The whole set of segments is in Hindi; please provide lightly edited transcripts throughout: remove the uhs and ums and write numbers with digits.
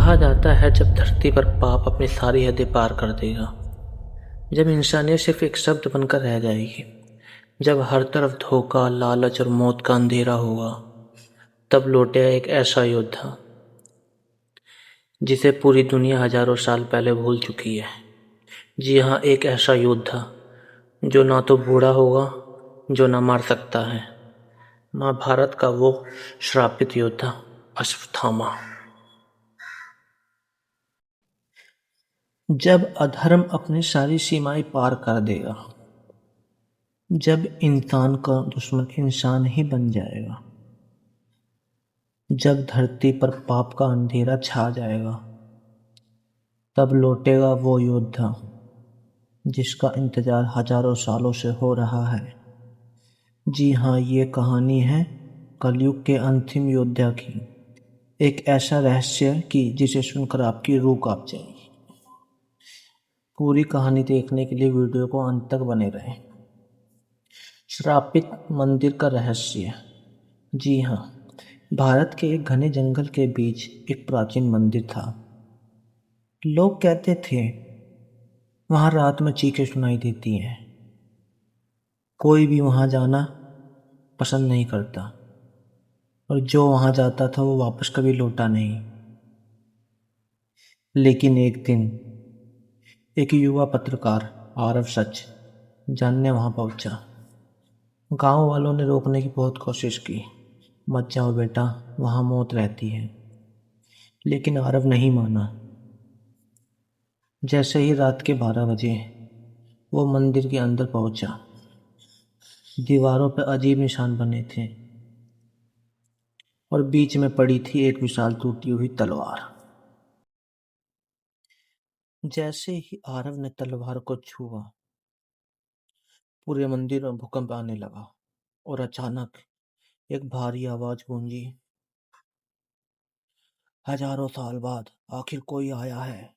कहा जाता है जब धरती पर पाप अपनी सारी हदें पार कर देगा, जब इंसानियत सिर्फ एक शब्द बनकर रह जाएगी, जब हर तरफ धोखा, लालच और मौत का अंधेरा होगा, तब लौटेगा एक ऐसा योद्धा जिसे पूरी दुनिया हजारों साल पहले भूल चुकी है। जी हाँ, एक ऐसा योद्धा जो ना तो बूढ़ा होगा, जो ना मार सकता है। महाभारत का वो श्रापित योद्धा अश्वत्थामा। जब अधर्म अपनी सारी सीमाएं पार कर देगा, जब इंसान का दुश्मन इंसान ही बन जाएगा, जब धरती पर पाप का अंधेरा छा जाएगा, तब लौटेगा वो योद्धा जिसका इंतजार हजारों सालों से हो रहा है। जी हाँ, ये कहानी है कलयुग के अंतिम योद्धा की, एक ऐसा रहस्य की जिसे सुनकर आपकी रूह कांप जाएगी। पूरी कहानी देखने के लिए वीडियो को अंत तक बने रहें। श्रापित मंदिर का रहस्य। जी हाँ, भारत के एक घने जंगल के बीच एक प्राचीन मंदिर था। लोग कहते थे वहां रात में चीखें सुनाई देती हैं। कोई भी वहां जाना पसंद नहीं करता और जो वहां जाता था वो वापस कभी लौटा नहीं। लेकिन एक दिन एक युवा पत्रकार आरव सच जानने वहां पहुंचा। गांव वालों ने रोकने की बहुत कोशिश की, मत जाओ बेटा, वहां मौत रहती है। लेकिन आरव नहीं माना। जैसे ही रात के 12 बजे वो मंदिर के अंदर पहुंचा, दीवारों पर अजीब निशान बने थे और बीच में पड़ी थी एक विशाल टूटी हुई तलवार। जैसे ही आरव ने तलवार को छुआ, पूरे मंदिर में भूकंप आने लगा और अचानक एक भारी आवाज गूंजी, हजारों साल बाद आखिर कोई आया है।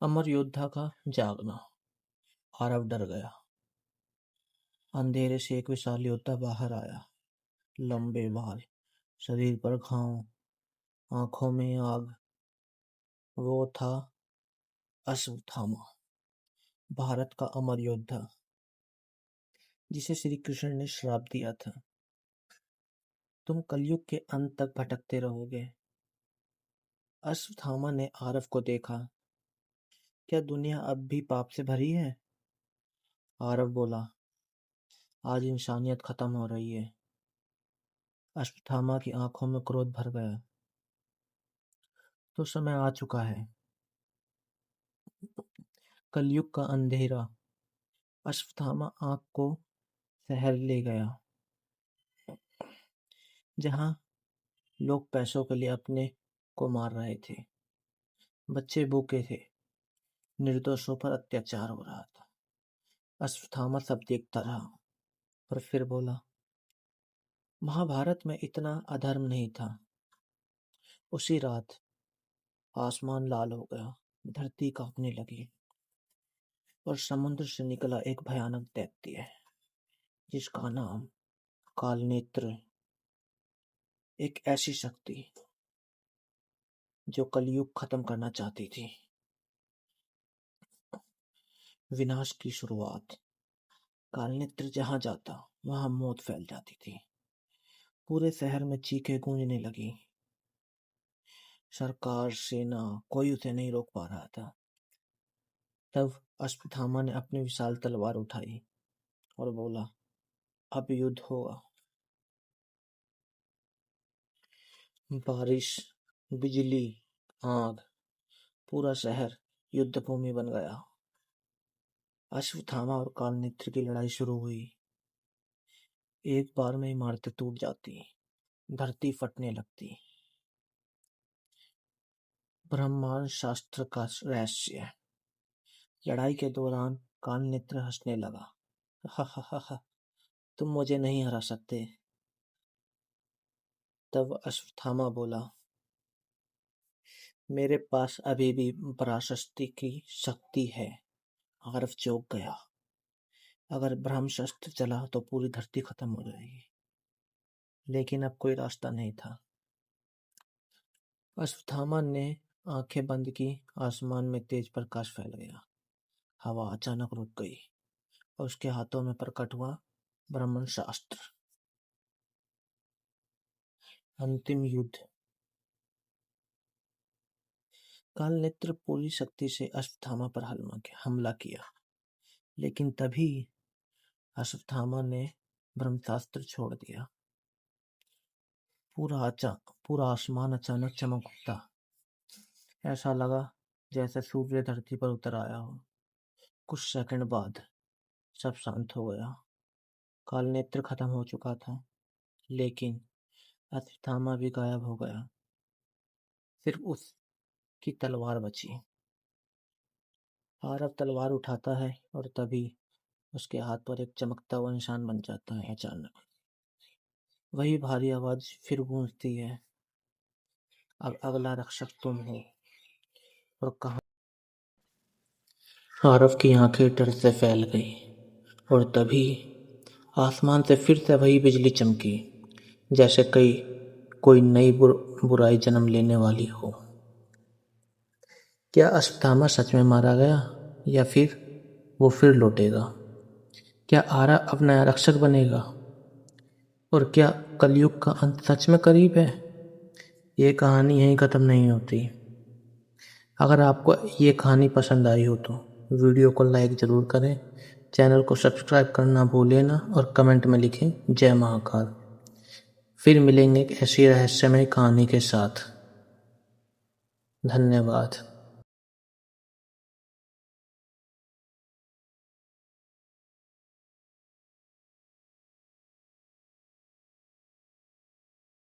अमर योद्धा का जागना। आरव डर गया। अंधेरे से एक विशाल योद्धा बाहर आया, लंबे बाल, शरीर पर घाव, आंखों में आग। वो था अश्वत्थामा, भारत का अमर योद्धा जिसे श्री कृष्ण ने श्राप दिया था, तुम कलयुग के अंत तक भटकते रहोगे। अश्वत्थामा ने आरव को देखा। क्या दुनिया अब भी पाप से भरी है? आरव बोला, आज इंसानियत खत्म हो रही है। अश्वत्थामा की आंखों में क्रोध भर गया। तो समय आ चुका है। कलयुग का अंधेरा। अश्वत्थामा आंख को शहर ले गया, जहां लोग पैसों के लिए अपने को मार रहे थे। बच्चे भूखे थे, निर्दोषों पर अत्याचार हो रहा था। अश्वत्थामा सब देखता रहा और फिर बोला, महाभारत में इतना अधर्म नहीं था। उसी रात आसमान लाल हो गया, धरती कांपने लगी और समुद्र से निकला एक भयानक दैत्य जिसका नाम कालनेत्र। एक ऐसी शक्ति जो कलयुग खत्म करना चाहती थी। विनाश की शुरुआत। कालनेत्र जहां जाता वहां मौत फैल जाती थी। पूरे शहर में चीखें गूंजने लगी। सरकार, सेना, कोई उसे नहीं रोक पा रहा था। तब अश्वत्थामा ने अपनी विशाल तलवार उठाई और बोला, अब युद्ध होगा। बारिश, बिजली, आग, पूरा शहर युद्ध भूमि बन गया। अश्वत्थामा और कालनेत्र की लड़ाई शुरू हुई। एक बार में इमारतें टूट जाती, धरती फटने लगती। ब्रह्मांड शास्त्र का रहस्य। लड़ाई के दौरान कालनेत्र हंसने लगा। हा हा हा हा, तुम मुझे नहीं हरा सकते। तब अश्वत्थामा बोला, मेरे पास अभी भी पराशक्ति की शक्ति है। आरव चौंक गया। अगर ब्रह्मास्त्र चला तो पूरी धरती खत्म हो जाएगी। लेकिन अब कोई रास्ता नहीं था। अश्वत्थामा ने आंखें बंद की। आसमान में तेज प्रकाश फैल गया। हवा अचानक रुक गई और उसके हाथों में प्रकट हुआ ब्रह्मण शास्त्र। अंतिम युद्ध। काल नेत्र पूरी शक्ति से अश्वत्थामा पर हमला किया, लेकिन तभी अश्वत्थामा ने ब्रह्मास्त्र छोड़ दिया। पूरा आसमान अचानक चमक उठा। ऐसा लगा जैसे सूर्य धरती पर उतर आया हो। कुछ सेकंड बाद सब शांत हो गया। काल नेत्र खत्म हो चुका था, लेकिन अश्वत्थामा भी गायब हो गया। सिर्फ उसकी तलवार बची। आरव तलवार उठाता है और तभी उसके हाथ पर एक चमकता हुआ निशान बन जाता है। अचानक वही भारी आवाज फिर गूंजती है, अब अगला रक्षक तुम हो। और कहा। आरव की आंखें डर से फैल गई और तभी आसमान से फिर से वही बिजली चमकी, जैसे कोई नई बुराई जन्म लेने वाली हो। क्या अश्वत्थामा सच में मारा गया या फिर वो फिर लौटेगा? क्या आरव अब नया रक्षक बनेगा? और क्या कलयुग का अंत सच में करीब है? ये कहानी यहीं ख़त्म नहीं होती। अगर आपको ये कहानी पसंद आई हो तो वीडियो को लाइक ज़रूर करें, चैनल को सब्सक्राइब करना भूलें ना और कमेंट में लिखें जय महाकाल। फिर मिलेंगे एक ऐसी रहस्यमय कहानी के साथ। धन्यवाद।